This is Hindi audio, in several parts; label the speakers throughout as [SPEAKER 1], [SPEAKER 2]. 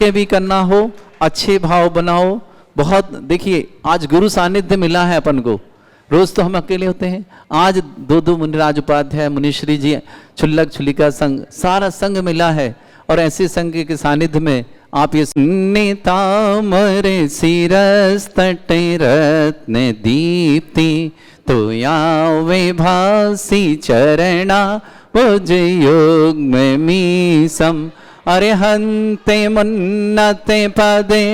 [SPEAKER 1] के भी करना हो, अच्छे भाव बनाओ। बहुत देखिए आज गुरु सानिध्य मिला है अपन को, रोज तो हम अकेले होते हैं, आज दो दो मुनिराज उपाध्याय मुनिश्री जी, छुल्लक छुलिका संघ, सारा संघ मिला है। और ऐसे संघ के सानिध्य में आप ये तामरे सिरस तटे रत्न दीप्ति तो यावे भासी चरणा भुज योग में मीसम अरिहंते मुन्नते पदे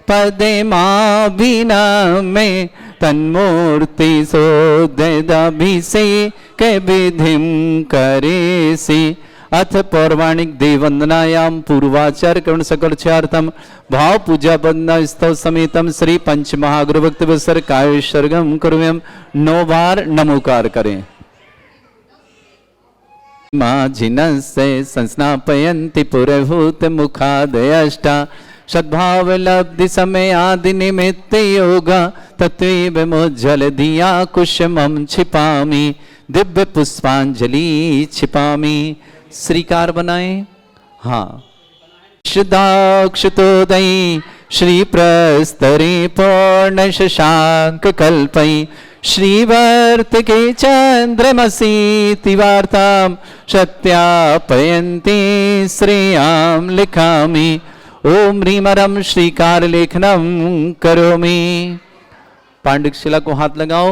[SPEAKER 1] पदे माँ बिना में तन्मूर्ति सोदभिषे के विधिम करे सी। अथ पौराणिक देववंदनायाम पूर्वाचार कर्ण सकलचार्थम भाव पूजा बंदना स्तव समेतम श्री पंच महागुरु भक्त वसर काय सर्गम करुयम 9 बार नमोकार करें। माजिनस्य संस्नापयन्ति पुरभूत मुखादयष्टा सद्भाव लब्धि समय आदि निमित्त योगा तत्व मोज्जल दिया कुशमम छिपामी दिव्य पुष्पांजलि छिपामी। श्रीकार बनाए। हाँ शुदाक्षतोदयी श्री प्रस्तरे पूर्ण शशांक कल्पई श्रीवर्त के चंद्रमसी तिवार्ताम सत्यापयन्ति श्रेयाम लिखामि ओम ह्रीमरम श्रीकार लेखनम करोमि। पांडिकशिला को हाथ लगाओ।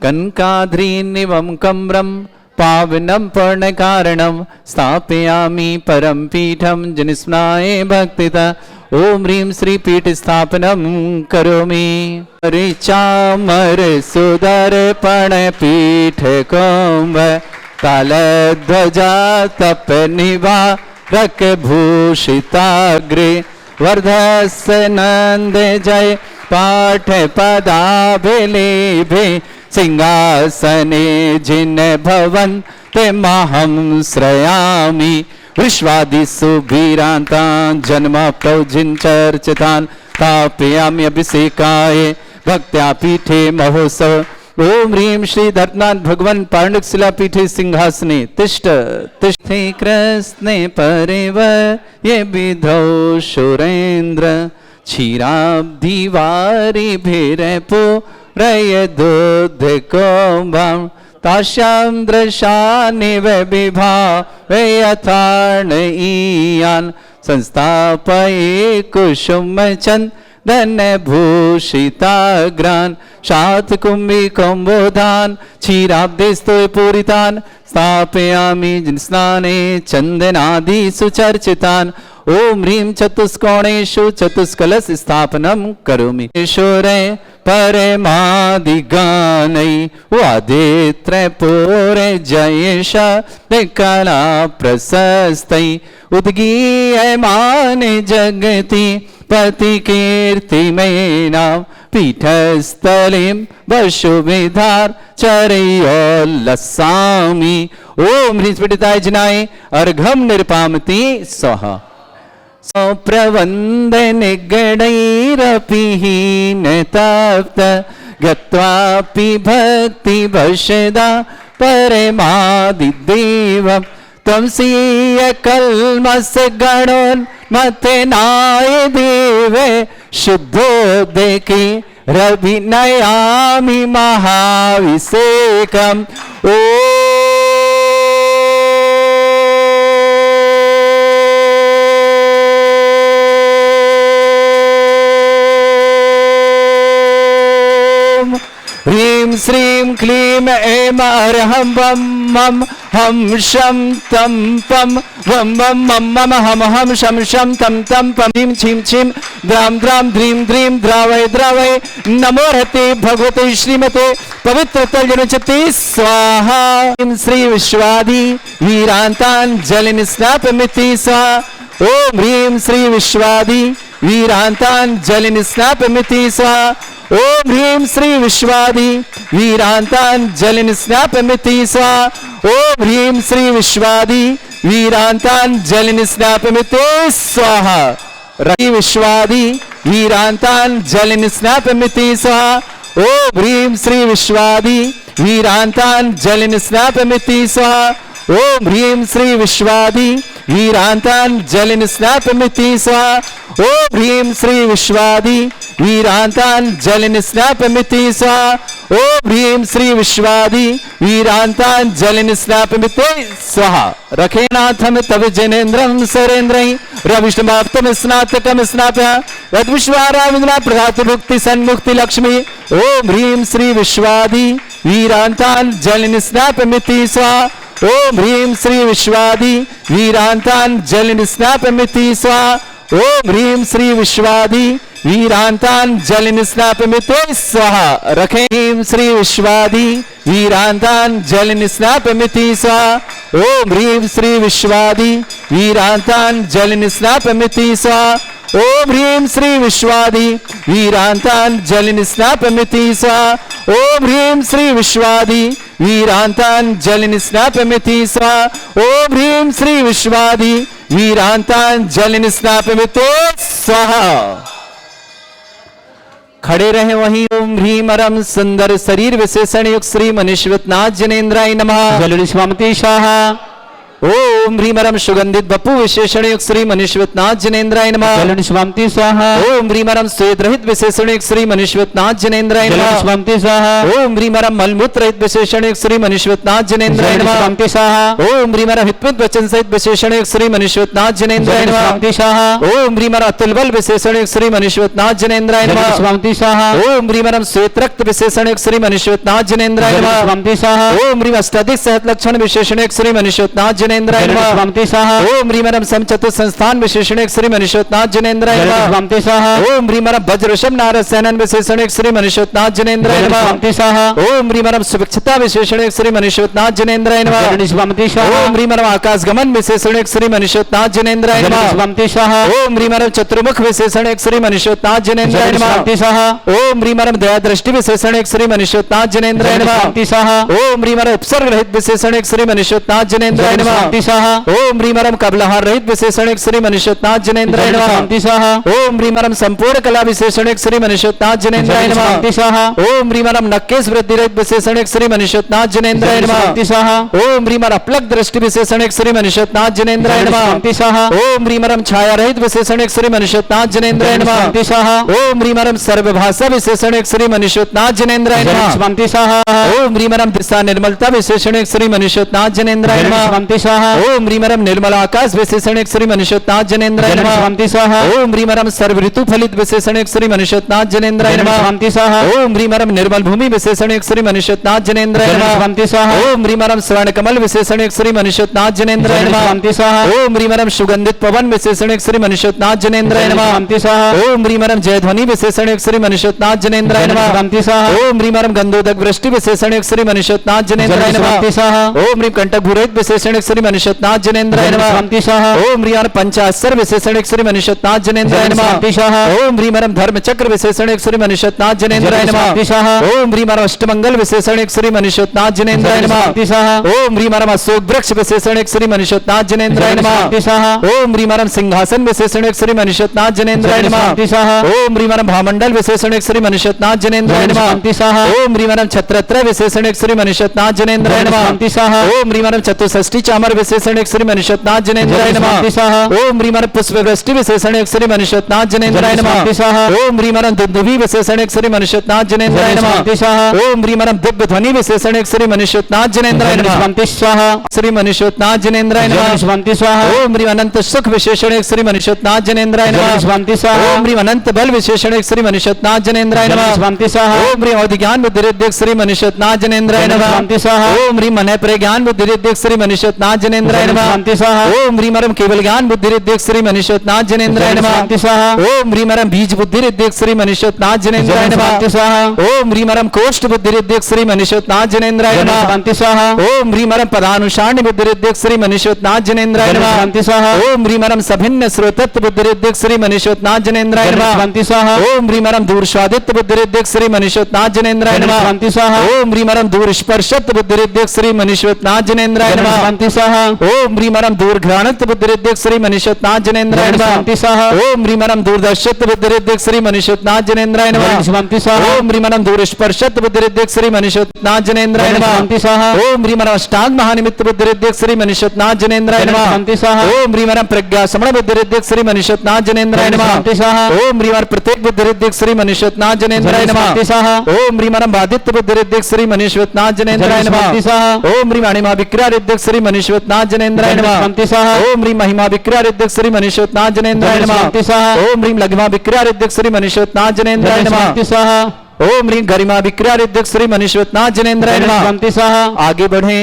[SPEAKER 1] कनकाद्रीनिवम कम्रम पावनम पर्ण कारणम स्थापयामि परम पीठम जनिस्मृणाय भक्तिता ओम ह्रीं श्री पीठ स्थापनम करोमि। ऋचामर सुदर्पण पीठ कुंभ तालध्वजा तप निवारक भूषिताग्रे वर्धस्य नंद जय पाठ पदाभिलेभे सिंहासने जिन भवन ते महं श्रयामि विश्वादिषु वीरान्तान् जन्म प्रौजिन चर्चितान् स्थापयामि अभिषेकाय भक्त्या पीठे महोत्सव ओम ह्रीं श्री धर्तनाथ भगवान पांडिकशिला पीठे सिंहासने तिष्ठ तिष्ठे कृष्णे परिव ये विधौ सुरेन्द्र क्षीराब्धि वारी भीरपो रय दूध कुंभम ताश्याम दृशानिव विभाव यथार्ण ईयान संस्थापये कुसुम चंदन भूषिताग्रान शात कुंभी कुंभोधान क्षीराब्धिस्तु पूरितान स्थापयामि स्नाने चंदनादि सुचर्चितान ओम ह्रीं चतुष्कोणेषु चतुष्कलश स्थापनम करोमि। ईश्वरे परमादिगानै वादित्रपूरे जयेश कला प्रशस्तै उद्गीयमाने जगति पति कीर्तिमेनां पीठस्थलीं वशुविधार चरयोल्लसामि ओम ह्रीं स्फटिकाय जनाय अर्घम निर्पामति स्वाहा। प्रवंद निगणैरपिहीन तप्त गत्वापि भक्ति वशदा परमादिदेवं त्वं स्वीय कल्मष गणोन्मथनाय देवे शुद्धोदके रविनयामि महाभिषेकम् ओ ह्रीं श्रीं क्लीं ऐं अरहं वं मं हम शं तं पं वं वं मं मम हम हम शं शं तं तं पं ह्रीं छीं छीं द्रां द्रां ध्रीं ध्रीं द्रावय द्रावय नमो रहते भगवते श्रीमते पवित्र तलजनचते स्वाहा। ह्रीं श्री विश्वादि वीरांतान जलिन स्नापमिति स्वाहा ओम ह्रीं श्री विश्वादि वीरांतान जलिन स्नापमिति स्वाहा ओम ह्रीं श्री विश्वादि वीरांतान जलिन स्नापमिति स्वाहा ओम ह्रीं श्री विश्वादि वीरांतान जलिन स्नापमिति स्वाहा। ह्रीं विश्वादि वीरांतान जलिन स्नापमिति स्वाहा ओम ह्रीं श्री विश्वादि वीरांतान जलिन स्नापमिति स्वाहा ओम ह्रीं श्री विश्वादि वीरांतांजलिं स्नापयमि स्वाहा। ओम ह्रीं श्री विश्वादि वीरांतांजलिं स्नापयमि स्वाहा। ओम ह्रीं श्री विश्वादि वीरांतांजलिं स्नापयमि स्वाहा। रखे नाथम तव जनेन्द्रं सरेन्द्रं रविष्णुमाप्तम स्नातकम स्नाप्य यद्विश्वाराविंद्रा प्रधातु मुक्ति सन्मुक्ति लक्ष्मी। ओम ह्रीं श्री विश्वादि वीरांतांजलिं स्नापयमि स्वाहा। ओम ह्रीं श्री विश्वादि वीरांतांजलिं स्नापयमि स्वाहा। ओम ह्रीं श्री विश्वादि वीरांतांजलिं स्नापयमि स्वाहा। रखें ह्रीं श्री विश्वादि वीरांतांजलिं स्नापयमि स्वाहा। ओम ह्रीं श्री विश्वादि वीरांतांजलिं स्नापयमि स्वाहा। ओम ह्रीं श्री विश्वादि वीरांतांजलिं स्नापयमि स्वाहा। ओम ह्रीं श्री विश्वादि वीरांतांजलिं स्नापयमि स्वाहा। ओम ह्रीं श्री विश्वादि वीरांतांजलिं स्नापयमि स्वाहा। खड़े रहे वहीं। ओम ह्रीं अरम सुंदर शरीर विशेषण युक्त श्री मनीश्वतनाथ जनेन्द्राय नमः।
[SPEAKER 2] जलनि स्वामति स्वाहा।
[SPEAKER 1] ओम ह्रीं अरम सुगंधित बपु विशेषण युक्त श्री मनीश्वतनाथ जनेन्द्राय नमः।
[SPEAKER 2] जलनि स्वामति स्वाहा।
[SPEAKER 1] ओम ह्रीं अरम श्वेत रहित विशेषण युक्त श्री मनीश्वतनाथ जनेन्द्राय
[SPEAKER 2] जलनि
[SPEAKER 1] नमः।
[SPEAKER 2] स्वामति स्वाहा।
[SPEAKER 1] ओम ह्रीं अरम मलमूत्र रहित विशेषण युक्त श्री मनीश्वतनाथ जनेन्द्राय
[SPEAKER 2] जलनि
[SPEAKER 1] नमः।
[SPEAKER 2] स्वामति स्वाहा।
[SPEAKER 1] ओम ह्रीं अरम हितवित वचन सहित विशेषण युक्त श्री मनीश्वतनाथ जनेन्द्राय
[SPEAKER 2] जलनि
[SPEAKER 1] नमः।
[SPEAKER 2] स्वामति स्वाहा।
[SPEAKER 1] ओम ह्रीं अरम अतुल बल विशेषण युक्त श्री मनीश्वतनाथ जनेन्द्राय
[SPEAKER 2] जलनि
[SPEAKER 1] नमः।
[SPEAKER 2] स्वामति स्वाहा।
[SPEAKER 1] ओम ह्रीं अरम श्वेत रक्त विशेषण युक्त श्री मनीश्वतनाथ जनेन्द्राय
[SPEAKER 2] जलनि
[SPEAKER 1] नमः।
[SPEAKER 2] स्वामति स्वाहा।
[SPEAKER 1] ओम ह्रीं अष्टाधिक सहत लक्षण विशेषण युक्त श्री मनीश्वतनाथ जनेन्द्राय
[SPEAKER 2] जलनि
[SPEAKER 1] नमः।
[SPEAKER 2] स्वामति स्वाहा।
[SPEAKER 1] ओम ह्रीं अरम समचतुर संस्थान विशेषण युक्त श्री मनीश्वतनाथ जनेन्द्राय
[SPEAKER 2] जलनि
[SPEAKER 1] नमः।
[SPEAKER 2] स्वामति स्वाहा।
[SPEAKER 1] ओम ह्रीं अरम वज्रषम नारद सेनन विशेषण युक्त श्री मनीश्वतनाथ जनेन्द्राय
[SPEAKER 2] जलनि
[SPEAKER 1] नमः।
[SPEAKER 2] स्वामति स्वाहा।
[SPEAKER 1] ओम ह्रीं अरम सुभिक्षता विशेषण युक्त श्री मनीश्वतनाथ जनेन्द्राय नमः।
[SPEAKER 2] जलनि स्वामति स्वाहा।
[SPEAKER 1] ओम ह्रीं अरम आकाश गमन विशेषण युक्त श्री मनीश्वतनाथ जनेन्द्राय
[SPEAKER 2] जलनि
[SPEAKER 1] नमः।
[SPEAKER 2] स्वामति स्वाहा।
[SPEAKER 1] ओम ह्रीं अरम चतुर्मुख विशेषण युक्त श्री मनीश्वतनाथ जनेन्द्राय
[SPEAKER 2] जलनि
[SPEAKER 1] नमः।
[SPEAKER 2] स्वामति स्वाहा।
[SPEAKER 1] ओम ह्रीं अरम दया दृष्टि विशेषण युक्त श्री मनीश्वतनाथ जनेन्द्राय
[SPEAKER 2] जलनि
[SPEAKER 1] नमः।
[SPEAKER 2] स्वामति स्वाहा।
[SPEAKER 1] ओम ह्रीं अरम उपसर्ग रहित विशेषण युक्त श्री मनीश्वतनाथ जनेन्द्राय
[SPEAKER 2] जलनि
[SPEAKER 1] नमः।
[SPEAKER 2] स्वामति स्वाहा।
[SPEAKER 1] ओम ह्रीं अरम कबलहार रहित विशेषण युक्त श्री मनीश्वतनाथ जनेन्द्राय
[SPEAKER 2] जलनि
[SPEAKER 1] नमः।
[SPEAKER 2] स्वामति स्वाहा।
[SPEAKER 1] ओम ह्रीं अरम संपूर्ण कला विशेषण युक्त श्री मनीश्वतनाथ जनेन्द्राय
[SPEAKER 2] जलनि
[SPEAKER 1] नमः।
[SPEAKER 2] स्वामति स्वाहा।
[SPEAKER 1] ओम ह्रीं अरम नक्केश वृद्धि रहित विशेषण युक्त श्री मनीश्वतनाथ जनेन्द्राय
[SPEAKER 2] जलनि
[SPEAKER 1] नमः।
[SPEAKER 2] स्वामति स्वाहा।
[SPEAKER 1] ओम ह्रीं अरम अपलक दृष्टि विशेषण युक्त श्री मनीश्वतनाथ जनेन्द्राय
[SPEAKER 2] जलनि
[SPEAKER 1] नमः।
[SPEAKER 2] स्वामति स्वाहा।
[SPEAKER 1] ओम ह्रीं अरम छाया रहित विशेषण युक्त श्री मनीश्वतनाथ जनेन्द्राय
[SPEAKER 2] जलनि
[SPEAKER 1] नमः।
[SPEAKER 2] स्वामति स्वाहा।
[SPEAKER 1] ओम ह्रीं अरम सर्वभाषा विशेषण युक्त श्री मनीश्वतनाथ जनेन्द्राय
[SPEAKER 2] जलनि
[SPEAKER 1] नमः।
[SPEAKER 2] स्वामति स्वाहा।
[SPEAKER 1] ओम ह्रीं अरम दिशा निर्मलता विशेषण युक्त श्री मनीश्वतनाथ जनेन्द्राय
[SPEAKER 2] जलनि
[SPEAKER 1] नमः।
[SPEAKER 2] स्वामति स्वाहा।
[SPEAKER 1] ओम ह्रीं अरम निर्मल आकाश विशेषण युक्त श्री मनीश्वतनाथ जनेन्द्राय
[SPEAKER 2] जलनि
[SPEAKER 1] नमः।
[SPEAKER 2] स्वामति स्वाहा।
[SPEAKER 1] ओम ह्रीं अरम सर्व ऋतु फलित विशेषण युक्त श्री मनीश्वतनाथ जनेन्द्राय
[SPEAKER 2] जलनि
[SPEAKER 1] नमः।
[SPEAKER 2] स्वामति स्वाहा।
[SPEAKER 1] ओम ह्रीं अरम निर्मल भूमि विशेषण युक्त श्री मनीश्वतनाथ जनेन्द्राय
[SPEAKER 2] जलनि
[SPEAKER 1] नमः।
[SPEAKER 2] स्वामति स्वाहा।
[SPEAKER 1] ओम ह्रीं अरम स्वर्ण कमल विशेषण युक्त श्री मनीश्वतनाथ जनेन्द्राय
[SPEAKER 2] जलनि
[SPEAKER 1] नमः।
[SPEAKER 2] स्वामति स्वाहा।
[SPEAKER 1] ओम ह्रीं अरम सुगंधित पवन विशेषण युक्त श्री मनीश्वतनाथ जनेन्द्राय
[SPEAKER 2] जलनि
[SPEAKER 1] नमः।
[SPEAKER 2] स्वामति स्वाहा।
[SPEAKER 1] ओम ह्रीं अरम जय ध्वनि विशेषण युक्त श्री मनीश्वतनाथ जनेन्द्राय
[SPEAKER 2] जलनि
[SPEAKER 1] नमः।
[SPEAKER 2] स्वामति स्वाहा।
[SPEAKER 1] ओम ह्रीं अरम गंधोदक वृष्टि विशेषण युक्त श्री मनीश्वतनाथ जनेन्द्राय
[SPEAKER 2] जलनि
[SPEAKER 1] नमः।
[SPEAKER 2] स्वामति स्वाहा।
[SPEAKER 1] ओम ह्रीं कंटक भूरहित विशेषण युक्त श्री मनीश्वतनाथ जनेन्द्राय
[SPEAKER 2] जलनि
[SPEAKER 1] नमः।
[SPEAKER 2] स्वामति स्वाहा।
[SPEAKER 1] ओम ह्रीं अरम पंचाक्षर विशेषण युक्त श्री मनीश्वतनाथ जनेन्द्राय
[SPEAKER 2] जलनि
[SPEAKER 1] नमः।
[SPEAKER 2] स्वामति स्वाहा।
[SPEAKER 1] ओम ह्रीं अरम धर्म चक्र विशेषण युक्त श्री मनीश्वतनाथ जनेन्द्राय
[SPEAKER 2] जलनि
[SPEAKER 1] नमः।
[SPEAKER 2] स्वामति स्वाहा।
[SPEAKER 1] ओम ह्रीं अरम अष्टमंगल विशेषण युक्त श्री मनीश्वतनाथ जनेन्द्राय
[SPEAKER 2] जलनि
[SPEAKER 1] नमः।
[SPEAKER 2] स्वामति स्वाहा।
[SPEAKER 1] ओम ह्रीं अरम अशोक वृक्ष विशेषण युक्त श्री मनीश्वतनाथ जनेन्द्राय
[SPEAKER 2] जलनि
[SPEAKER 1] नमः।
[SPEAKER 2] स्वामति स्वाहा।
[SPEAKER 1] ओम ह्रीं अरम सिंहासन विशेषण युक्त श्री मनीश्वतनाथ जनेन्द्राय
[SPEAKER 2] जलनि
[SPEAKER 1] नमः।
[SPEAKER 2] स्वामति स्वाहा।
[SPEAKER 1] ओम ह्रीं अरम भामंडल विशेषण युक्त श्री मनीश्वतनाथ जनेन्द्राय
[SPEAKER 2] जलनि
[SPEAKER 1] नमः।
[SPEAKER 2] स्वामति स्वाहा।
[SPEAKER 1] ओम ह्रीं अरम छत्रत्र विशेषण युक्त श्री मनीश्वतनाथ जनेन्द्राय
[SPEAKER 2] जलनि
[SPEAKER 1] नमः।
[SPEAKER 2] स्वामति स्वाहा।
[SPEAKER 1] ओम ह्रीं अरम चतुष्षष्टि चामर विशेषण युक्त श्री मनीश्वतनाथ जनेन्द्राय
[SPEAKER 2] जलनि
[SPEAKER 1] नमः।
[SPEAKER 2] स्वामति स्वाहा।
[SPEAKER 1] ओम ह्रीं अरम पुष्प वृष्टि विशेषण युक्त श्री मनीश्वतनाथ जनेन्द्राय
[SPEAKER 2] जलनि
[SPEAKER 1] नमः।
[SPEAKER 2] स्वामति स्वाहा।
[SPEAKER 1] ओम ह्रीं अरम दुंदुभि विशेषण युक्त श्री मनीश्वतनाथ जनेन्द्राय
[SPEAKER 2] जलनि
[SPEAKER 1] नमः।
[SPEAKER 2] स्वामति स्वाहा।
[SPEAKER 1] ओम ह्रीं अरम दिव्य ध्वनि विशेषण युक्त श्री मनीश्वतनाथ जनेन्द्राय
[SPEAKER 2] जलनि
[SPEAKER 1] नमः।
[SPEAKER 2] स्वामति स्वाहा।
[SPEAKER 1] श्री मनीश्वतनाथ जनेन्द्राय
[SPEAKER 2] जलनि
[SPEAKER 1] नमः।
[SPEAKER 2] स्वामति स्वाहा।
[SPEAKER 1] ओम ह्रीं अनंत सुख विशेषण युक्त श्री मनीश्वतनाथ जनेन्द्राय
[SPEAKER 2] जलनि
[SPEAKER 1] नमः।
[SPEAKER 2] स्वामति स्वाहा।
[SPEAKER 1] ओम ह्रीं अनंत बल विशेषण युक्त श्री मनीश्वतनाथ जनेन्द्राय
[SPEAKER 2] जलनि
[SPEAKER 1] नमः।
[SPEAKER 2] स्वामति स्वाहा।
[SPEAKER 1] ओम ह्रीं अवधि ज्ञान बुद्धि रिद्धि श्री मनीश्वतनाथ जनेन्द्राय
[SPEAKER 2] जलनि
[SPEAKER 1] नमः।
[SPEAKER 2] स्वामति स्वाहा।
[SPEAKER 1] ओम ह्रीं मन प्रे ज्ञान बुद्धि रिद्धि श्री मनीश्वतनाथ जनेन्द्राय
[SPEAKER 2] जलनि
[SPEAKER 1] नमः।
[SPEAKER 2] स्वामति स्वाहा।
[SPEAKER 1] ओम ह्रीं अरम केवल ज्ञान बुद्धि रिद्धि श्री मनीश्वतनाथ जनेन्द्राय
[SPEAKER 2] जलनि
[SPEAKER 1] नमः।
[SPEAKER 2] स्वामति स्वाहा।
[SPEAKER 1] ओम ह्रीं अरम बीज बुद्धि रिद्धि श्री मनीश्वतनाथ जनेन्द्राय
[SPEAKER 2] जलनि
[SPEAKER 1] नमः।
[SPEAKER 2] स्वामति स्वाहा।
[SPEAKER 1] ओम ह्रीं अरम कोष्ठ बुद्धि रिद्धि श्री मनीश्वतनाथ जनेन्द्राय
[SPEAKER 2] जलनि
[SPEAKER 1] नमः।
[SPEAKER 2] स्वामति स्वाहा।
[SPEAKER 1] ओम ह्रीं अरम पदानुषाण बुद्धि रिद्धि श्री मनीश्वतनाथ जनेन्द्राय
[SPEAKER 2] जलनि
[SPEAKER 1] नमः।
[SPEAKER 2] स्वामति स्वाहा।
[SPEAKER 1] ओम ह्रीं अरम सभिन्न श्रोतत्व बुद्धि रिद्धि श्री मनीश्वतनाथ जनेन्द्राय
[SPEAKER 2] जलनि
[SPEAKER 1] नमः।
[SPEAKER 2] स्वामति स्वाहा।
[SPEAKER 1] ओम ह्रीं अरम दूर स्वादित्व बुद्धि रिद्धि श्री मनीश्वतनाथ जनेन्द्राय
[SPEAKER 2] जलनि
[SPEAKER 1] नमः।
[SPEAKER 2] स्वामति स्वाहा।
[SPEAKER 1] ओम ह्रीं अरम दूर स्पर्शत्व बुद्धि रिद्धि श्री मनीश्वतनाथ जनेन्द्राय
[SPEAKER 2] जलनि
[SPEAKER 1] नमः।
[SPEAKER 2] स्वामति स्वाहा। स्वाहा
[SPEAKER 1] ओम ह्रीमरम दूरघ्राणत बुद्धिरिद्धिक श्री मनीषनाथ जनेन्द्राय नमः
[SPEAKER 2] शांति स्वाहा
[SPEAKER 1] ओम ह्रीमरम दूरदर्शित बुद्धिरिद्धिक श्री मनीषनाथ जनेन्द्राय नमः
[SPEAKER 2] शांति स्वाहा
[SPEAKER 1] ओम ह्रीमरम दूरस्पर्शत बुद्धिरिद्धिक श्री मनीषनाथ जनेन्द्राय नमः
[SPEAKER 2] शांति स्वाहा
[SPEAKER 1] ओम ह्रीमरम अष्टांग महानिमित्त बुद्धिरिद्धिक श्री मनीषनाथ जनेन्द्राय नमः
[SPEAKER 2] शांति स्वाहा
[SPEAKER 1] ओम ह्रीमरम प्रज्ञा समण बुद्धिरिद्धिक श्री मनीषनाथ जनेन्द्राय नमः
[SPEAKER 2] शांति स्वाहा
[SPEAKER 1] ओम ह्रीमर प्रत्येक बुद्धिरिद्धिक श्री मनीषनाथ जनेन्द्राय नमः
[SPEAKER 2] शांति स्वाहा
[SPEAKER 1] ओम ह्रीमरम बाधित्य बुद्धिरिद्धिक श्री मनीषनाथ जनेन्द्राय नमः
[SPEAKER 2] शांति स्वाहा
[SPEAKER 1] ओम ह्रीम अणिमा विक्रारिद्धिक श्री मनीषनाथ जनेन्द्राय नमः
[SPEAKER 2] शांति स्वाहा
[SPEAKER 1] ओम ह्रीम महिमा विक्रारिद्धिक श्री मनीषनाथ जनेन्द्राय नमः
[SPEAKER 2] शांति स्वाहा
[SPEAKER 1] ओम ह्रीम लघिमा विक्रारिद्धिक श्री मनीषनाथ जनेन्द्राय नमः
[SPEAKER 2] शांति स्वाहा
[SPEAKER 1] ओम ह्रीम गरिमा विक्रारिद्धिक श्री मनीषनाथ जनेन्द्राय नमः
[SPEAKER 2] शांति स्वाहा
[SPEAKER 1] आगे बढ़े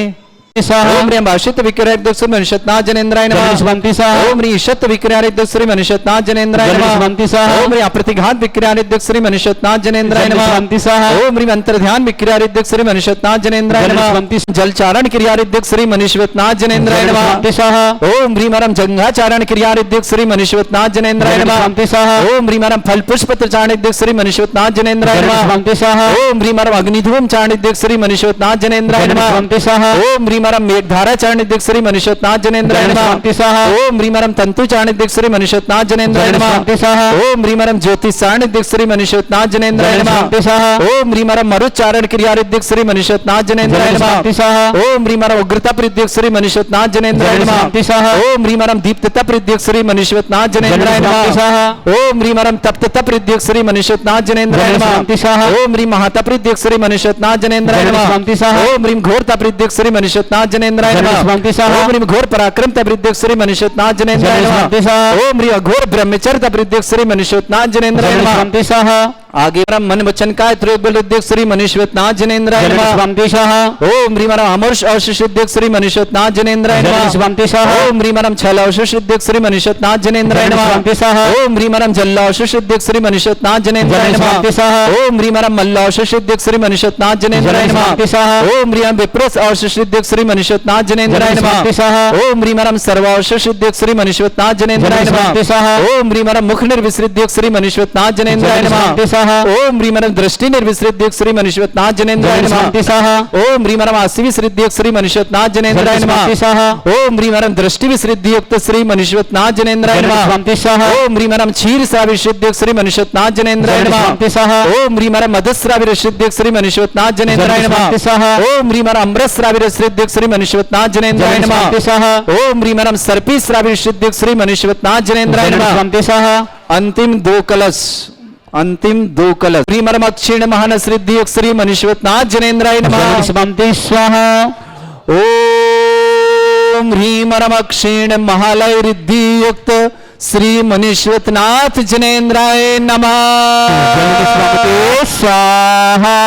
[SPEAKER 2] स्वाहा
[SPEAKER 1] ओम ह्रीम भाषित विक्रारिद्धिक श्री मनीषनाथ जनेन्द्राय नमः
[SPEAKER 2] शांति स्वाहा
[SPEAKER 1] ओम ह्रीम ईशत विक्रारिद्धिक श्री मनीषनाथ जनेन्द्राय नमः
[SPEAKER 2] शांति स्वाहा
[SPEAKER 1] ओम ह्रीम अप्रतिघात विक्रारिद्धिक श्री मनीषनाथ जनेन्द्राय नमः
[SPEAKER 2] शांति स्वाहा
[SPEAKER 1] ओम ह्रीम अंतर्ध्यान विक्रियारिद्धिक श्री मनीषनाथ जनेन्द्राय नमः जलचारण क्रियारिद्धिक श्री मनीषनाथ जनेन्द्राय नमः
[SPEAKER 2] शांति स्वाहा
[SPEAKER 1] ओम ह्रीमरम जंगाचारण क्रियारिद्धिक श्री मनीषनाथ जनेन्द्राय नमः
[SPEAKER 2] शांति स्वाहा
[SPEAKER 1] ओम ह्रीमरम फल पुष्प चाणिद्धिक श्री मनीषनाथ जनेन्द्राय नमः
[SPEAKER 2] शांति स्वाहा
[SPEAKER 1] ओम ह्रीमरम अग्निधूम चाणिद्धिक श्री मनीषनाथ जनेन्द्राय नमः
[SPEAKER 2] शांति स्वाहा
[SPEAKER 1] ओम ह्रीमरम मेघधारा चाणिद्धिक श्री मनीषनाथ जनेन्द्राय नमः
[SPEAKER 2] शांति स्वाहा
[SPEAKER 1] ओम ह्रीमरम तंतु चाणिद्धिक श्री मनीषनाथ जनेन्द्राय नमः
[SPEAKER 2] शांति स्वाहा
[SPEAKER 1] ओम ह्रीमरम ज्योति चाणिद्धिक श्री मनीषनाथ जनेन्द्राय नमः
[SPEAKER 2] शांति स्वाहा
[SPEAKER 1] ओम ह्रीमरम मरुच्चारण क्रियारिद्धिक श्री मनीषनाथ जनेन्द्राय नमः
[SPEAKER 2] शांति स्वाहा
[SPEAKER 1] ओम ह्रीमरम उग्रता प्रद्युक श्री मनीषनाथ जनेन्द्राय नमः
[SPEAKER 2] शांति स्वाहा
[SPEAKER 1] ओम ह्रीमरम दीप्तता प्रद्युक श्री मनीषनाथ जनेन्द्राय
[SPEAKER 2] शांति
[SPEAKER 1] नमः
[SPEAKER 2] स्वाहा
[SPEAKER 1] ओम ह्रीमरम तप्तता प्रद्युक श्री मनीषनाथ जनेन्द्राय नमः
[SPEAKER 2] शांति स्वाहा
[SPEAKER 1] ओम ह्रीम महाता प्रद्युक श्री मनीषनाथ जनेन्द्राय नमः
[SPEAKER 2] शांति स्वाहा
[SPEAKER 1] ओम ह्रीम घोरता प्रद्युक श्री मनीषनाथ जनेन्द्राय नमः
[SPEAKER 2] शांति स्वाहा
[SPEAKER 1] ओम ह्रीम घोर पराक्रम प्रद्युक श्री मनीषनाथ जनेन्द्राय नमः
[SPEAKER 2] शांति स्वाहा
[SPEAKER 1] ओम ह्रीम घोर ब्रह्मचर्य प्रद्युक श्री मनीषनाथ जनेन्द्राय नमः
[SPEAKER 2] शांति स्वाहा
[SPEAKER 1] आगे परम मन वचन काय त्रयोबल श्री मनीषनाथ जनेन्द्राय नमः
[SPEAKER 2] शांति स्वाहा
[SPEAKER 1] ओम ह्रीमरम अमर्ष अवशिष्य श्री मनीषनाथ जनेन्द्राय नमः
[SPEAKER 2] शांति स्वाहा
[SPEAKER 1] ओम ह्रीमरम छल अवशिष्य श्री मनीषनाथ जनेन्द्राय नमः
[SPEAKER 2] शांति स्वाहा
[SPEAKER 1] ओम ह्रीमरम जल्ल अवशिष्य श्री मनीषनाथ जनेन्द्राय नमः
[SPEAKER 2] शांति स्वाहा
[SPEAKER 1] ओम ह्रीमरम मल्ल अवशिष्य श्री मनीषनाथ जनेन्द्राय नमः
[SPEAKER 2] शांति स्वाहा
[SPEAKER 1] ओम ह्रीम विप्रस अवशिष्य श्री मनीषनाथ जनेन्द्राय नमः
[SPEAKER 2] शांति स्वाहा
[SPEAKER 1] ओम ह्रीमरम सर्व अवशिष्य श्री मनीषनाथ जनेन्द्राय नमः
[SPEAKER 2] शांति स्वाहा
[SPEAKER 1] ओम ह्रीमरम मुख निर्विसृद्य श्री मनीषनाथ जनेन्द्राय नमः
[SPEAKER 2] शांति स्वाहा
[SPEAKER 1] ओम ह्रीमरम दृष्टि निर्विसृद्य श्री मनीषनाथ जनेन्द्राय नमः
[SPEAKER 2] शांति स्वाहा
[SPEAKER 1] ओम ह्रीमरम आसि विसृद्य श्री मनीषनाथ जनेन्द्राय नमः
[SPEAKER 2] शांति स्वाहा
[SPEAKER 1] ओम ह्रीमरम दृष्टि विसृद्धि युक्त श्री मनीषनाथ जनेन्द्राय नमः
[SPEAKER 2] शांति स्वाहा
[SPEAKER 1] ओम ह्रीमरम क्षीर श्राविशुद्ध श्री मनीषनाथ जनेन्द्राय नमः
[SPEAKER 2] शांति स्वाहा
[SPEAKER 1] ओम ह्रीमरम मधुश्राविशुद्ध श्री मनीषनाथ जनेन्द्राय नमः
[SPEAKER 2] शांति स्वाहा
[SPEAKER 1] ओम ह्रीमरम अमृत श्राविशुद्ध श्री मनीषनाथ जनेन्द्राय नमः
[SPEAKER 2] शांति स्वाहा
[SPEAKER 1] ओम ह्रीमरम सर्पी श्राविशुद्ध श्री मनीषनाथ जनेन्द्राय नमः
[SPEAKER 2] शांति स्वाहा
[SPEAKER 1] अंतिम दो कलश ह्रीमरम क्षीण महान सिद्धि श्री मनीषनाथ जनेन्द्राय नमः
[SPEAKER 2] शांति स्वाहा
[SPEAKER 1] ओम ह्रीमरम क्षीण महालय रिद्धि युक्त श्री मनीषनाथ जनेन्द्राय नमः
[SPEAKER 2] स्वाहा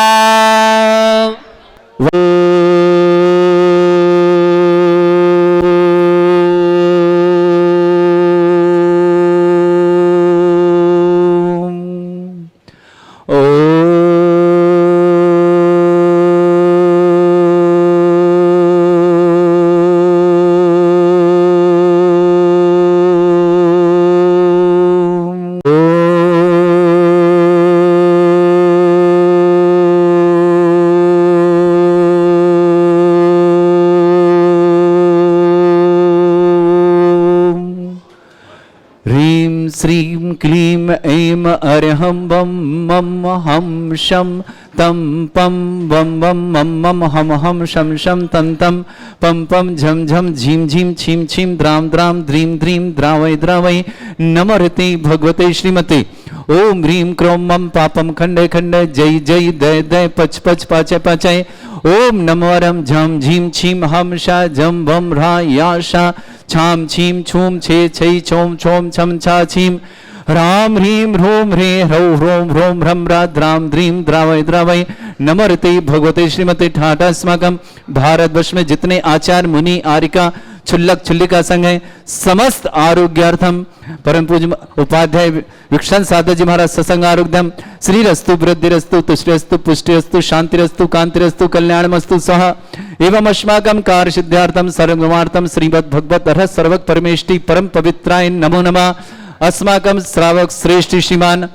[SPEAKER 1] श्रीं क्लीं ऐं अर्हं बम मम हम शम तम पम बम बम मम मम हम शम शम तम तम पम पम झम झम झीम झीम छीम छीम द्राम द्राम द्रीम द्रीम द्रावय द्रावय नमरते भगवते श्रीमते ओम ह्रीं क्रोम मम पापम खंडे खंडे जय जय दय दय पच पच पाचय पाचय ओम नमोरम झम झीम छीम हम शा झम भम रा या शा छाम छीम छूम छे छै छोम छोम छम छा छीम राम ह्रीं ह्रूम ह्रे ह्रौ ह्रोम ह्रोम ह्रम रा द्राम द्रीम द्रावय द्रावय नमरते भगवते श्रीमते ठाटा अस्माकम भारतवर्ष में जितने आचार्य मुनि आरिका छुल्लक छुल्लिका संघ है समस्त आरोग्यार्थम परम पूज्य उपाध्याय विक्षण साधक जी महाराज सत्संग आरोग्यम श्री रस्तु वृद्धिरस्तु तुष्टिरस्तु पुष्टिरस्तु शांतिरस्तु कांतिरस्तु कल्याणमस्तु सह एवं अस्माकं कार्य सिद्धार्थम सर्वमार्थम श्रीमद् भगवत अर्ह सर्वक परमेष्टि परम पवित्राय नमो नमः अस्माकं श्रावक श्रेष्ठ श्रीमान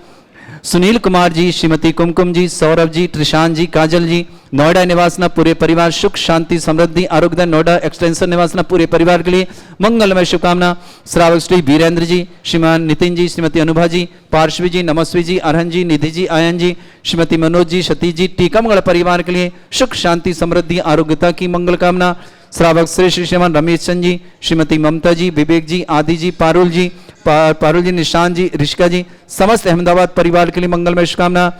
[SPEAKER 1] सुनील कुमार जी, श्रीमती कुमकुम जी, सौरभ जी, त्रिशान जी, काजल जी, नोएडा निवासना पूरे परिवार सुख शांति समृद्धि आरोग्य, नोएडा एक्सटेंशन निवासना पूरे परिवार के लिए मंगलमय शुभकामना। श्रावक श्री वीरेंद्र जी, श्रीमान नितिन जी, श्रीमती अनुभा जी, पार्श्वी जी, नमस्वी जी, अरहन जी, निधि जी, आयन जी, श्रीमती मनोज जी, सतीश जी, टीकमगढ़ परिवार के लिए सुख शांति समृद्धि आरोग्यता की मंगल कामना। श्रावक श्री श्रीमान रमेश चंद जी, श्रीमती ममता जी, विवेक जी, आदि जी, पारुल जी, निशांत जी, ऋषिका जी, समस्त अहमदाबाद परिवार के लिए मंगलमय शुभकामना।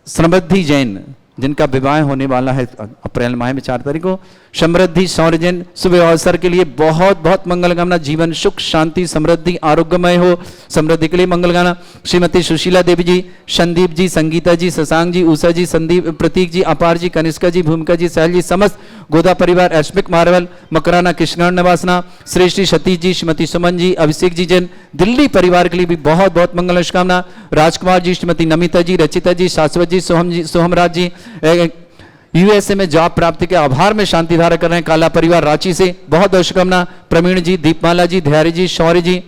[SPEAKER 1] समृद्धि जैन जिनका विवाह होने वाला है अप्रैल माह में 4 तारीख को, समृद्धि सौर्य जैन शुभ अवसर के लिए बहुत बहुत मंगल कामना। जीवन सुख शांति समृद्धि आरोग्यमय हो, समृद्धि के लिए मंगल कामना। श्रीमती सुशीला देवी जी, संदीप जी, संगीता जी, शशांक जी, उषा जी, संदीप, प्रतीक जी, अपार जी, कनिष्का जी, भूमिका जी, सहल जी, समस्त गोदा परिवार, एस्मिक मार्वल, मकराना, कृष्ण निवासना, श्रेष्ठी सतीश जी, श्रीमती सुमन जी, अभिषेक जी जैन, दिल्ली परिवार के लिए भी बहुत बहुत मंगल शुभकामना। राजकुमार जी, श्रीमती नमिता जी, रचिता जी, शाश्वत जी, सोहमराज जी, यूएसए में जॉब प्राप्ति के आभार में शांति धारा कर रहे हैं, काला परिवार रांची से बहुत बहुत शुभकामना। प्रवीण जी, दीपमाला जी, धैर्य जी, शौर्य जी,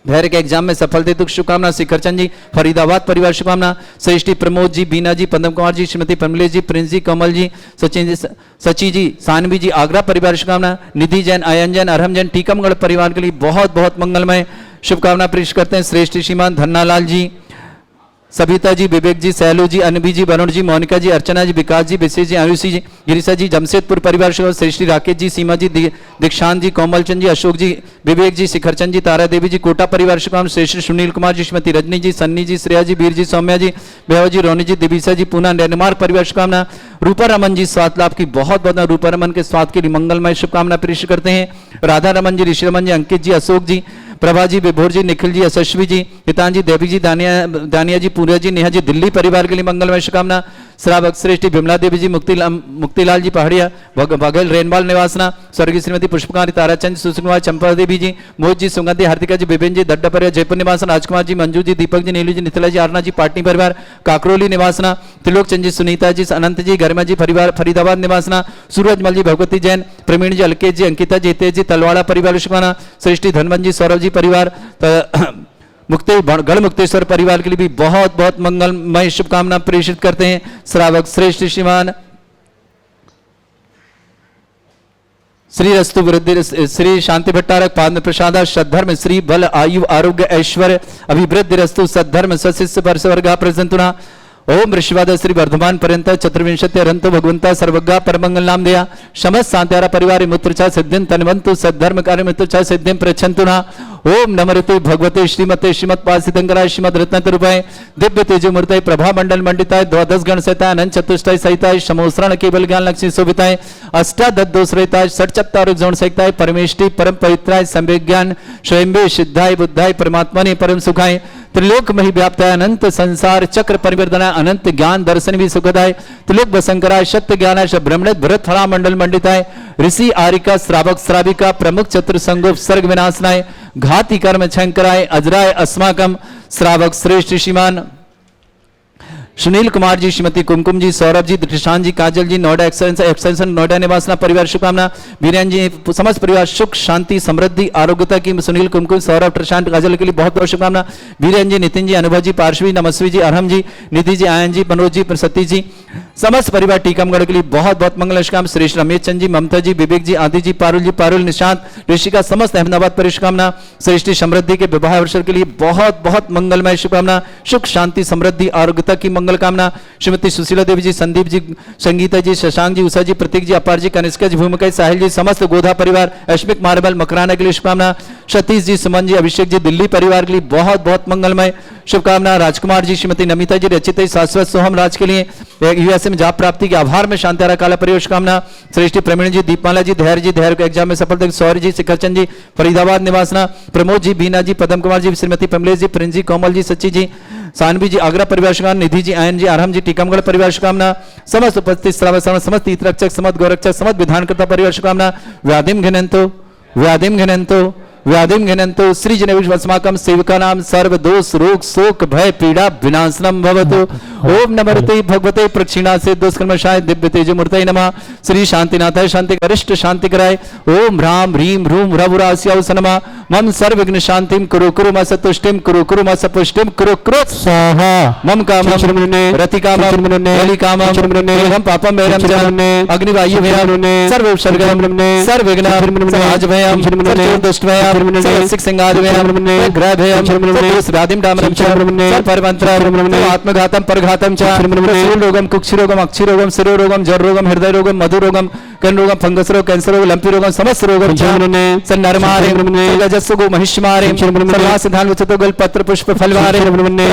[SPEAKER 1] धैर्य के एग्जाम में सफल हेतु शुभकामना। शिखर चंद जी, फरीदाबाद परिवार शुभकामना। श्रेष्ठी प्रमोद जी, बीना जी, पद्म कुमार जी, श्रीमती प्रमलेश जी, प्रिंस जी, कमल जी, सचिन जी, सची जी, सानवी जी, आगरा परिवार शुभकामना। निधि जैन, आयन जैन, अरहम जैन, टीकमगढ़ परिवार के लिए बहुत बहुत मंगलमय शुभकामना पेश करते हैं। श्रेष्ठी श्रीमान धन्नालाल जी, सविता जी, विवेक जी, सैलू जी, अनबी जी, वरुण जी, मोनिका जी, अर्चना जी, विकास जी, विशेष जी, आयुषी जी, गिरिशा जी, जमशेदपुर परिवार श्रेष्ठी राकेश जी, सीमा जी, दीक्षांत जी, कोमल चंद जी, अशोक जी, विवेक जी, शिखर चंद जी, तारा देवी जी, कोटा परिवार शुभकामना। श्रेष्ठी सुनील कुमार जी, श्रीमती रजनी जी, सन्नी जी, श्रेया जी, वीर जी, सौम्या जी, भैया जी, रोनी जी, दिविशा जी, पूना डेनमार्क परिवार शुभकामना। रूपा रमन जी, स्वास्थ्य लाभ की बहुत बहुत, रूपा रमन के स्वास्थ्य के लिए मंगलमय शुभकामना पेश करते हैं। राधा रमन जी, ऋषि रमन जी, अंकित जी, अशोक जी, प्रभा जी, विभोर जी, निखिल जी, यशस्वी जी, हितान जी, देवी जी, दानिया जी, पूर्या जी, नेहा जी, दिल्ली परिवार के लिए मंगलमय शुभकामना। श्रावक श्रेष्ठी विमला देवी जी, मुक्तिलाल जी पहाड़िया, बघेल रेनवाल निवासना, स्वर्गीय श्रीमती पुष्पकुमारी, ताराचंद, सुशील कुमार, चंपा देवी जी, मोहित जी, सुगंधी, हार्दिका जी, विपिन जी, दड्डा परिवार जयपुर निवासना, राजकुमार जी, मंजू जी, दीपक जी, नीलू जी, निथिला जी, आरना जी, पाटनी परिवार काकरोली निवासना, त्रिलोक चंद जी, सुनीता जी, अनंत जी, गरिमा जी परिवार फरीदाबाद निवासना, सूरजमल जी, भगवती जैन, प्रवीण जी, अलकेश जी, अंकिता जी, हितेश जी, तलवाड़ा परिवार शुभकामना। श्रेष्ठी धनवंत जी, सौरभ जी परिवार गढ़ मुक्तेश्वर परिवार के लिए भी बहुत बहुत मंगलमय शुभकामना प्रेषित करते हैं। श्रावक श्रेष्ठ श्रीमान श्री रस्तु वृद्धि, श्री शांति भट्टारक, पाद प्रसाद, सद्धर्म, श्री बल आयु आरोग्य ऐश्वर्य अभिवृद्धि रस्तु, सद्धर्म सशिष्य परसवर्गा प्रजंतुना। ओम ऋषिवाद श्री वर्धमान पर्यंत चतुर्विंशति अरंतो भगवंता सर्वज्ञा परमंगल नाम दिया समस्त शांत्यारा परिवार मूत्रचा सिद्धिं तन्वंतु सद्धर्म कार्य मूत्रचा सिद्धिं प्रच्छन्तुना। ओम नमरते भगवते श्रीमते श्रीमत्पासितंकराय श्रीमद रत्न रूपाय दिव्य तेजो मूर्ताय प्रभा मंडल मंडिताय द्वादश गण सहिताय अनंत चतुष्टाय सहिताय समोसरण केवल ज्ञान लक्ष्मी शोभिताय अष्टादश रहिताय षटचत्तार गुण सहिताय परमेष्टि परम पवित्राय संवेज्ञान स्वयंभे सिद्धाय बुद्धाय परमात्मने परम सुखाय त्रिलोक मही व्याप्ताय अनंत संसार चक्र परिवर्तनाय अनंत ज्ञान दर्शन भी सुखदाय त्रिलोक वसंकराय सत्य ज्ञानाय ब्रह्मणित भरत फला मंडल मंडिताय ऋषि आरिका श्रावक श्राविका प्रमुख चतुर्संगोप सर्ग विनाशनाय घाती कर्म छंकराय अजराय अस्माकम। श्रावक श्रेष्ठ श्रीमान सुनील कुमार जी, श्रीमती कुमकुम जी, सौरभ जी, कृष्णान जी, काजल जी, नोएडा एक्सटेंशन नोएडा निवासना परिवार शुभकामना। वीरेन जी समस्त परिवार सुख शांति समृद्धि आरोग्यता की सुनील कुमकुम सौरभ प्रशांत काजल के लिए बहुत बहुत शुभकामना। वीरेन जी, नितिन जी, अनुभव जी, पार्श्वी, नमस्वी जी, अरहम जी, निधि जी, आयन जी, मनोज जी, सतीश जी, समस्त परिवार टीकमगढ़ के लिए बहुत बहुत मंगल शुभकामना। श्रेष्ठ रमेश चंद जी, ममता जी, विवेक जी, आदि जी, पारुल, निशांत, ऋषिका, समस्त अहमदाबाद पर शुभकामना। श्रेष्ठी समृद्धि के विवाह अवसर के लिए बहुत बहुत मंगलमय शुभकामना। सुख शांति समृद्धि आरोग्यता की मंगल कामना। श्रीमती सुशीला देवी जी, संदीप जी, संगीता जी, शशांक जी, उषा जी, प्रतीक जी, अपार जी, कनिष्का जी, भूमिका, साहिल जी, समस्त गोधा परिवार एस्मिक मार्बल मकराना के लिए शुभकामना। सतीश जी, सुमन जी, अभिषेक जी, दिल्ली परिवार के लिए बहुत बहुत मंगलमय शुभकामना। राजकुमार जी, श्रीमती नमिता जी, रचिता शाश्वत सोहम राज के लिए यूएसए में जॉब प्राप्ति के आभार में शांतारा काला परिवार शुभकामना। श्रेष्ठी प्रवीण जी, दीपमाला जी, धैर्य को एग्जाम में सफलता। सौर्य जी, शिखरचंद जी, फरीदाबाद निवासना। प्रमोद जी, बीना जी, पद्म कुमार जी, श्रीमती प्रमलेश जी, प्रिंस जी, कोमल जी, सची जी, सानवी जी, आगरा परिवार शुभकामना। निधि जी, आयन जी, आरहम जी, टीकमगढ़ परिवार शुभकामना। समस्त उपस्थित समस्त तीर्थरक्षक समस्त गोरक्षक समस्त विधानकर्ता परिवार शुभकामना। व्याधिम घिनंतो व्याधिम घ्नन्तु सृजनविश्वस्माकं सेवकानां सर्वदोष रोग शोक भय पीड़ा विनाशनम भवतु। ओम नमस्ते भगवते प्रक्षिणासे दुष्कर्मशाय दिव्य तेजमूर्तये नमः। श्री शांतिनाथाय शांति गरिष्ठ शांति कराय। ओम ह्राम ह्रीम ह्रूम रघुरास्यावस नमः। मम सर्वविघ्न शांतिम कुरु कुरु म सतुष्टिम कुरु कुरु म सपुष्टिम कुरु कुरु
[SPEAKER 2] स्वाहा
[SPEAKER 1] मम कामम रतिकामम बलिकामम एवं पापम मेरम जम अग्निवायु भयम सर्व उपसर्गम सर्वविघ्न समाजभयम सर्वदुष्टभयम सर्वसिक संगादभयम ग्रहभयम राधिम डामरम परमंत्र आत्मघातम परघातम च रोगम कुक्षिरोगम अक्षिरोगम शिरोरोगम जररोगम हृदय रोगम मधुरोगम कर्ण रोगम फंगस रोग कैंसर रोग लंपी रोगम समस्त रोगम सन्नरमारे गजस्सुगो महिष्मारे सर्वासिधान वचतो गल पत्र पुष्प फलवारे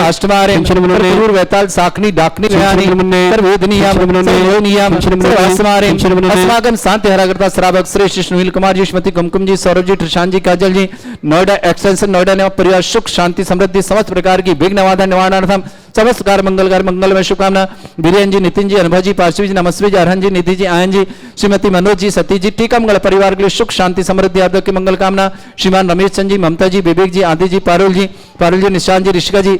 [SPEAKER 1] अष्टमारे पूर्व वेताल साखनी डाकनी ध्यानी सर्ववेदनीयम सर्वयोनियम सर्वास्मारे अस्माकं शांति हराकर्ता श्रावक श्रेष्ठ सुनील कुमार जी श्रीमती कुमकुम जी सौरभ जी ठिशान जी काजल जी नोएडा एक्सटेंशन नोएडा ने परिवार सुख शांति समृद्धि समस्त प्रकार की विघ्न बाधा निवारणार्थम समस्त कार्य मंगलमय शुभकामना बीरेन जी नितिन जी अनुभव जी पार्श्वी जी नमस्वी जी अरहन जी निधि जी आयन जी श्रीमती मनोज जी सती जी टीका मंगल परिवार के लिए सुख शांति समृद्धि आदर की मंगल कामना श्रीमान रमेश चंद जी ममता जी विवेक जी आदि जी पारुल जी निशांत जी ऋषिका जी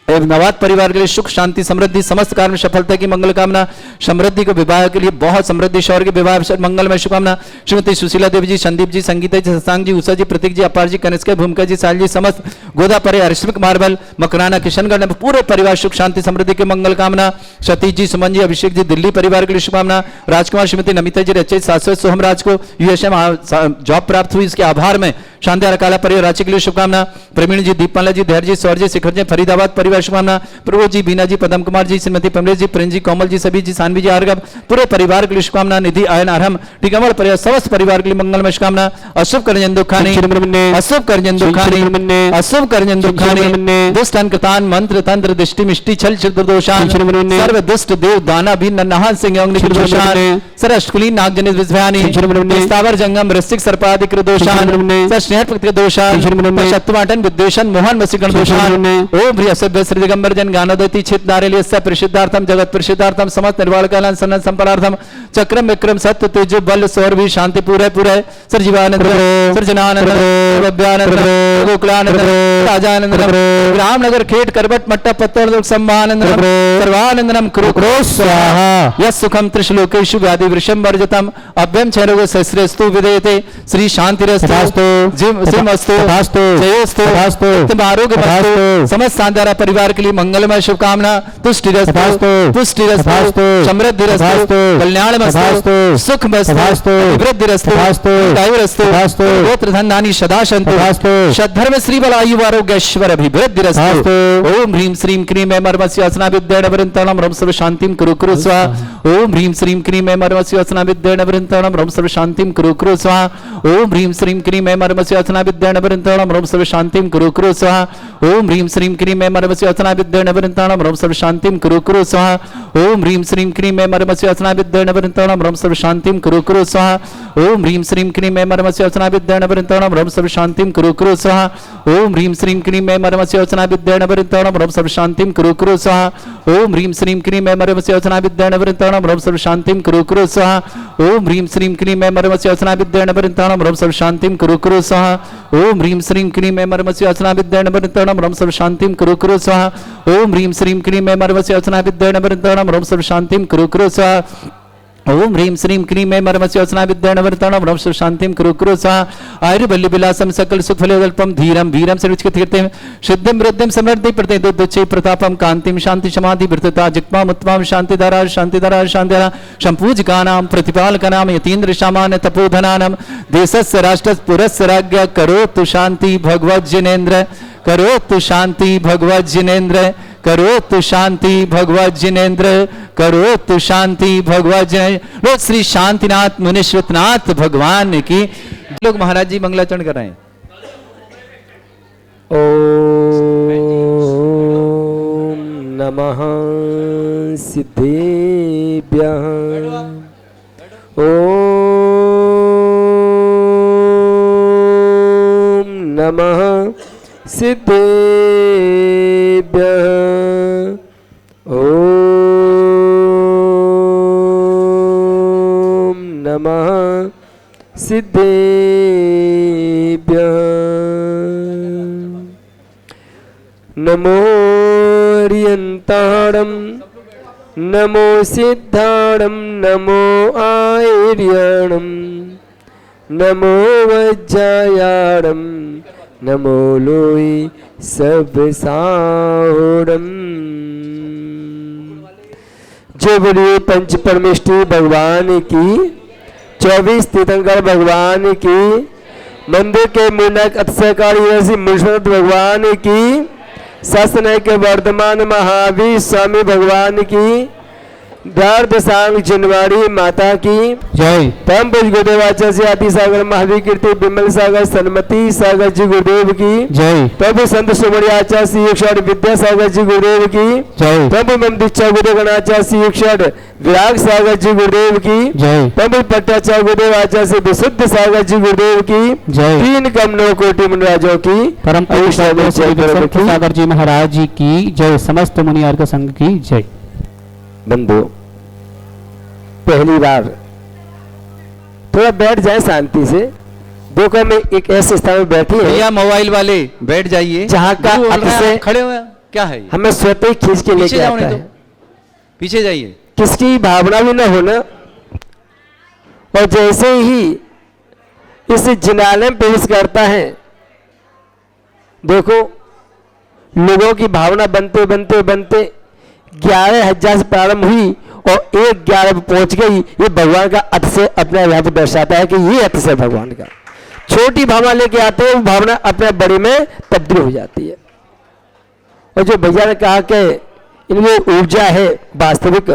[SPEAKER 1] एवं नवाद परिवार के लिए सुख शांति समृद्धि समस्त कार्य में सफलता की मंगल कामना समृद्धि को विवाह के लिए बहुत समृद्धि शौर के विवाह मंगलमय शुभकामना श्रीमती सुशीला देवी जी संदीप जी संगीता जी शशांक जी उषा जी प्रतीक जी अपार जी कनिष्का भूमिका जी साल जी समस्त गोदा परे हरिश्मिक मार्बल मकराना किशनगढ़ पूरे परिवार सुख शांति समृद्धि की मंगल कामना सतीश जी सुमन जी अभिषेक जी दिल्ली परिवार के लिए शुभकामना राजकुमार श्रीमती नमिता जी रचित शाश्वत सोहम राज को यूएसए जॉब प्राप्त हुई इसके आभार में शांति काला परिवार रांची के लिए शुभकामना प्रवीण जी दीपमाला जी धैर्य जी सौर जी शिखर जी फरीदाबाद परिवार शुभकामना प्रभु जी बीना जी पदम कुमार जी श्रीमती पमलेश जी प्रिंस जी कोमल जी सभी जी सानवी जी आर्गव पूरे परिवार के लिए शुभकामना निधि आयन आरम टीकामल परिवार समस्त परिवार के लिए मंगलमय शुभकामना अशुभ करजन दुखानी अशुभ करजन दुखानी अशुभ करजन दुखानी दुष्ट कृतान मंत्र तंत्र दृष्टि मिष्टि छल दोषान सर्व दुष्ट देव दाना भी नहान सिंह दोषान सरस्कुली नाग जनित विषयानी स्थावर जंगम ऋषिक सर्पादिक दोषान स्नेह दोषान शत्रुवाटन विद्वेषण मोहन वसीकरण दोषान ओम प्रिय श्री दिगंबर जन गानोदति चित नारेलियस्य प्रसिद्धार्थम जगत प्रसिद्धार्थम समस्त निर्वाण कालन सन्न संपरार्थम चक्रम विक्रम सत्य तेजो बल सौरभी शांति पूरे पूरे सर्जीवानंद सृजनानंद भव्यानंद गोकुलानंद राजानंद रामनगर खेट करबट मट्टा पत्तड़ लोक सम्मानंद सर्वानंदनम कुरु कुरु स्वाहा यस सुखम त्रिशलोकेषु व्याधि वृषम वर्जतम अभ्यम क्षयरोग सहस्रेस्तु विदेयते श्री शांतिरस्तु जिमस्तु जयोस्तु उत्तम आरोग्य समस्त शांतारा परिवार के लिए मंगलमय शुभकामना तुष्टिरस्तु पुष्टिरस्तु समृद्धिरस्तु कल्याणमस्तु सुखमस्तु वृद्धिरस्तु दायुरस्तु गोत्र धन धानी सदा सन्तु सद्धर्म श्री बल आयु आरोग्य ऐश्वर्य अभिवृद्धिरस्तु ओम ह्रीं श्रीं क्रीं ऐं मर्मस्य असना विद्येन वृन्ताणं रं सर्व शांतिं कुरु कुरु स्वाहा ओम ह्रीं श्रीं क्रीं ऐं मर्मस्य असना विद्येन वृन्ताणं रं सर्व शांतिं कुरु कुरु स्वाहा ओम ह्रीं श्रीं क्रीं ऐं मर्मस्य असना विद्येन वृन्ताणं रं सर्व शांतिं कुरु कुरु स्वाहा ओम ह्रीं श्रीं क्रीं ऐं मर्मस्य असना विद्येन वृन्ताणं रं सर्व शांतिं कुरु कुरु स्वाहा ओम ह्रीं श्रीं क्रीं ऐं मर्मस्य असना विद्येन वृन्ताणं रं सर्व शांतिं कुरु कुरु स्वाहा ओम ह्रीं श्रीं क्रीं ऐं मर्मस्य असना विद्येन वृन्ताणं रं सर्व शांतिं कुरु कुरु स्वाहा ओम ह्रीं श्रीं क्रीं ऐं मर्मस्य असना विद्येन वृन्ताणं रं सर्व शांतिं कुरु कुरु स्वाहा ओम ह्रीं श्रीं क्रीं ऐं मर्मस्य असना विद्येन वृन्ताणं रं सर्व शांतिं कुरु कुरु स्वाहा ओम ह्रीं श्रीं क्रीं ऐं मर्मस्य असना विद्येन वृन्ताणं रं सर्व शांतिं कुरु कुरु स्वाहा ओम ह्रीं श्रीं क्रीं ऐं मर्मस्य असना विद्येन वृन्ताणं रं सर्व शांतिं कुरु कुरु स्वाहा ओम ह्रीं श्रीं क्रीं ऐं मर्मस्य असना विद्येन वृन्ताणं रं सर्व शांतिं कुरु कुरु स्वाहा ओम ह्रीं श्रीं क्रीं ऐं मर्मस्य असना विद्येन वृन्ताणं रं सर्व शांतिं कुरु कुरु स्वाहा आयुर्बल्य विलासम सकल सुख फलोदल्पम धीरम वीरम सर्वचिकीर्तिम सिद्धिं वृद्धिं समृद्धि प्रतिदुच्चै प्रतापम कांतिं शांति समाधि वृत्तता जिक्माम उत्तमाम शांतिधारा शांतिधारा शांतिधारा संपूजकानां प्रतिपालकानां यतीन्द्र सामान्य तपोधनानां देशस्य राष्ट्रस्य पुरस्य राज्ञ करोतु शांति भगवत् जिनेन्द्र करोतु शांति भगवत् जिनेन्द्र करोतु शांति भगवत् जिनेन्द्र करोतु शांति भगवत् जिनेन्द्र। लोग श्री शांतिनाथ मुनीश्वरनाथ भगवान की लोग महाराज जी मंगलाचरण कर रहे हैं।
[SPEAKER 3] ओम नमः सिद्धेभ्यः ओम नमः सिद्धेभ्यः ओम नमः सिद्धेभ्यः नमो रियंताणम नमो सिद्धाणम नमो आयर्याणम नमो वज्जायाणम नमो लोई सब साहोरम। जय बोलिए पंच परमेष्ठी भगवान की, 24 तीर्थंकर भगवान की, मंदिर के मुनक अतिशयकारी मुनिश्वर भगवान की, ससनय के वर्धमान महावीर स्वामी भगवान की, द्वारदशांग जिनवाड़ी माता की
[SPEAKER 2] जय।
[SPEAKER 3] परम पूज्य गुरुदेवाचार्य से आदि सागर महावीर कीर्ति बिमल सागर सन्मति सागर जी गुरुदेव की
[SPEAKER 2] जय।
[SPEAKER 3] प्रभु संत सुमणि आचार्य श्री युगषर विद्यासागर जी गुरुदेव की
[SPEAKER 2] जय।
[SPEAKER 3] प्रभु मम दीक्षा गुरुदेव गणाचार्य श्री युगषर विराग सागर जी गुरुदेव की
[SPEAKER 2] जय।
[SPEAKER 3] प्रभु पट्टाचार्य गुरुदेव आचार्य से विशुद्ध सागर जी गुरुदेव की
[SPEAKER 2] जय।
[SPEAKER 3] 3 कमलों कोटि मुनिराजों की
[SPEAKER 2] परम पूज्य
[SPEAKER 3] की
[SPEAKER 2] सागर जी महाराज जी की जय। समस्त मुनियार्ग संघ की जय।
[SPEAKER 3] बंधु पहली बार थोड़ा बैठ जाए शांति से। देखो मैं एक ऐसे स्थान में बैठी है
[SPEAKER 1] भैया मोबाइल वाले बैठ जाइए।
[SPEAKER 3] जहाँ का
[SPEAKER 1] गुरु बोल रहे हैं,
[SPEAKER 3] से
[SPEAKER 1] आप खड़े हुए हैं। क्या है ये?
[SPEAKER 3] हमें स्वतः ही खींच के
[SPEAKER 1] पीछे
[SPEAKER 3] लेके
[SPEAKER 1] जाओ
[SPEAKER 3] आता
[SPEAKER 1] नहीं
[SPEAKER 3] है,
[SPEAKER 1] तो पीछे जाइए।
[SPEAKER 3] किसकी भावना भी न होना। और जैसे ही इस जिनालय में प्रवेश करता है, देखो लोगों की भावना बनते बनते बनते 11,000 से प्रारंभ हुई और 1,11 पे पहुंच गई। ये भगवान का अतिशय अपने यहाँ पे दर्शाता है कि ये अतिशय भगवान का। छोटी भावना लेके आते हैं, वो भावना अपने बड़ी में तब्दील हो जाती है। और जो भैया ने कहा कि इनमें ऊर्जा है वास्तविक,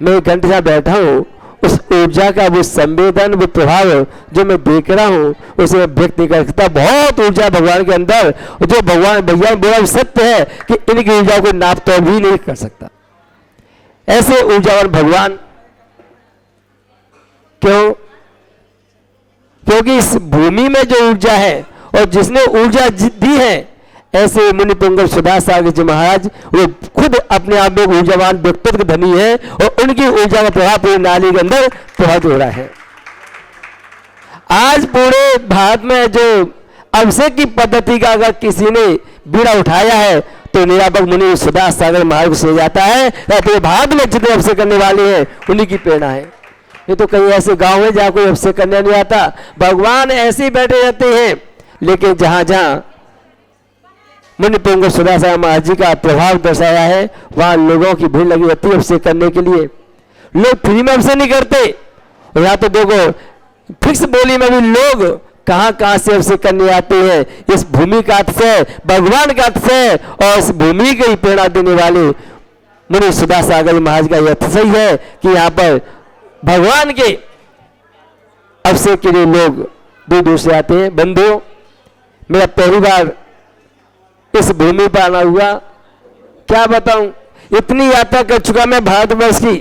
[SPEAKER 3] मैं 1 घंटे से बैठा हूँ, उस ऊर्जा का वो संवेदन वो प्रभाव जो मैं देख रहा हूँ उसे व्यक्त नहीं कर सकता। बहुत ऊर्जा भगवान के अंदर, जो भगवान भैया ने बोला सत्य है कि इनकी ऊर्जा को नाप तो भी नहीं कर सकता। ऐसे ऊर्जावान भगवान क्यों? क्योंकि इस भूमि में जो ऊर्जा है और जिसने ऊर्जा दी है, ऐसे मुनि पुंगव सुधा सागर जी महाराज वो खुद अपने आप में ऊर्जावान व्यक्तित्व धनी है और उनकी ऊर्जा का प्रभाव पूरी नाली के अंदर प्रभावित हो रहा है। आज पूरे भारत में जो अभिषेक की पद्धति का अगर किसी ने बीड़ा उठाया है तो निरापक मुनि सुधा सागर महाराज से जाता है। पूरे भारत में जितने अभिषेक करने वाले हैं उन्हीं की प्रेरणा है। ये तो कई ऐसे गांव हैं जहाँ कोई अभिषेक करने नहीं आता, भगवान ऐसे ही बैठे रहते हैं। लेकिन जहां जहां मुनि पुंगव सुधा सागर महाराज जी का प्रभाव दर्शाया है, वहां लोगों की भीड़ लगी रहती है अभिषेक करने के लिए। लोग फ्री में अभिषेक नहीं करते। और यहाँ तो देखो फिक्स बोली में भी लोग कहां कहां से अभिषेक करने आते हैं। इस भूमि का अतिशय भगवान का अतिशय और इस भूमि को ही प्रेरणा देने वाले मुनि सुधा सागर महाराज का यह अतिशय है कि यहाँ पर भगवान के अभिषेक के लिए लोग दूर दूर से आते हैं। बंधु, मेरा पहली बार इस भूमि पर आना हुआ, क्या बताऊं, इतनी यात्रा कर चुका मैं भारतवर्ष की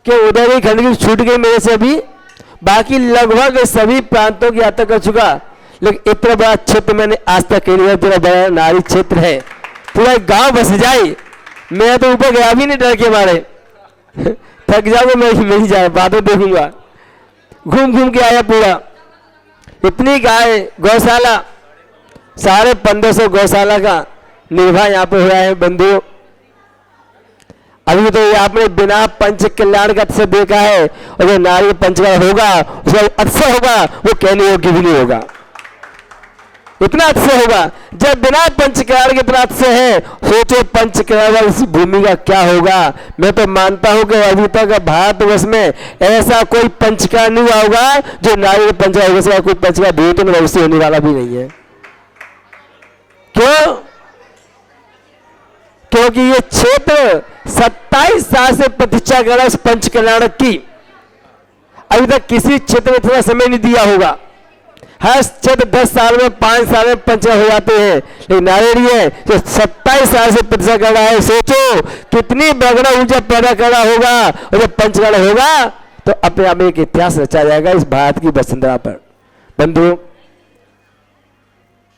[SPEAKER 3] कि उधर ही खंड की छूट गई मेरे से। अभी बाकी लगभग सभी प्रांतों की यात्रा कर चुका, लेकिन इतना बड़ा क्षेत्र मैंने आज तक नहीं। इतना बड़ा नारी क्षेत्र है, पूरा गांव बस जाए। मैं तो ऊपर गया भी नहीं डर के मारे, थक जाऊंगा मैं नहीं जा, बातें देखूंगा। घूम घूम के आया पूरा। इतनी गाय गौशाला, 1550 गौशाला का निर्वाह यहाँ पे हुआ है बंधुओं। अभी तो आपने बिना पंच कल्याण का अतिशय देखा है, और जो नारी पंचकल्याण होगा उसका अतिशय होगा, वो कहने योग्य भी नहीं होगा। इतना अतिशय होगा जब बिना पंचकल्याण के इतना अतिशय है, सोचो पंचकल्याण इस भूमि का क्या होगा। मैं तो मानता हूं कि अभी तक भारतवर्ष में ऐसा कोई पंचकल्याण नहीं हुआ होगा जो नारी पंचकल्याण होगा। कोई पंचकल्याण भूमि तो अवश्य होने वाला भी नहीं है। क्यों? क्योंकि ये क्षेत्र 27 साल से प्रतीक्षा कर रहा है उस पंच कल्याण की। अभी तक किसी क्षेत्र में इतना समय नहीं दिया होगा। हर क्षेत्र 10 साल में 5 साल में पंचकल्याण हो जाते हैं, लेकिन नारायण है जो 27 साल से प्रतीक्षा कर रहा है। सोचो कितनी बगड़ा ऊर्जा पैदा कर रहा होगा, और जब पंचकल्याण होगा तो अपने आप में एक इतिहास रचा जाएगा इस भारत की वसुंधरा पर। बंधु,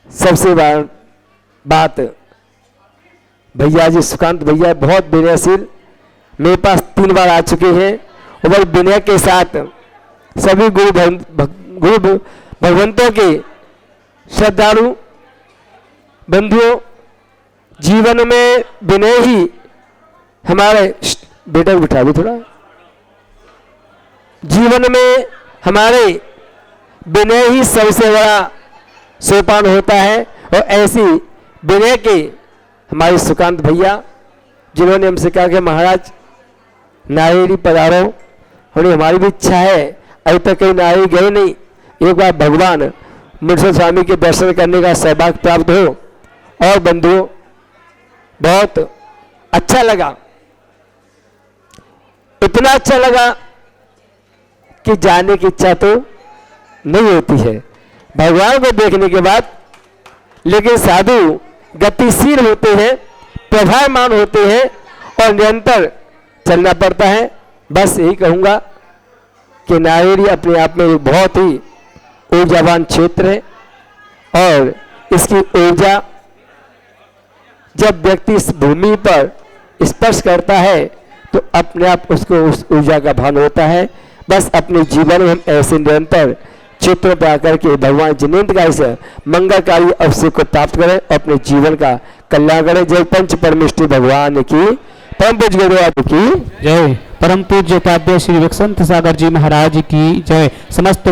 [SPEAKER 3] सबसे बात भैया जी सुकांत भैया बहुत विनयशील, मेरे पास 3 बार आ चुके हैं, और बड़े विनय के साथ सभी गुरु भगवंतों के श्रद्धालु बंधुओं जीवन में विनय ही हमारे बेटा को बिठा दो थोड़ा। जीवन में हमारे विनय ही सबसे बड़ा सोपान होता है। और ऐसी विनय के हमारे सुकांत भैया जिन्होंने हमसे कहा कि महाराज नारियली पधारो, हमने हमारी भी इच्छा है, अभी तक कहीं नारियल गए नहीं, एक बार भगवान मुंशी स्वामी के दर्शन करने का सौभाग्य प्राप्त हो। और बंधुओं बहुत अच्छा लगा, इतना अच्छा लगा कि जाने की इच्छा तो नहीं होती है भगवान को देखने के बाद, लेकिन साधु गतिशील होते हैं, प्रभावमान होते हैं और निरंतर चलना पड़ता है। बस यही कहूँगा कि नारियल अपने आप में एक बहुत ही ऊर्जावान क्षेत्र है और इसकी ऊर्जा जब व्यक्ति इस भूमि पर स्पर्श करता है तो अपने आप उसको उस ऊर्जा का भान होता है। बस अपने जीवन में हम ऐसे निरंतर क्षेत्रों पर आकर के भगवान जिनेन्द्र का इस मंगलकारी अवसर को प्राप्त करें और अपने जीवन का कल्याण करें। जय पंच परमेष्ठी भगवान की, परम पूज्य गुरुदेव की
[SPEAKER 2] जय। परम पूज्य उपाध्याय श्री विकसंत सागर जी महाराज की जय। समस्त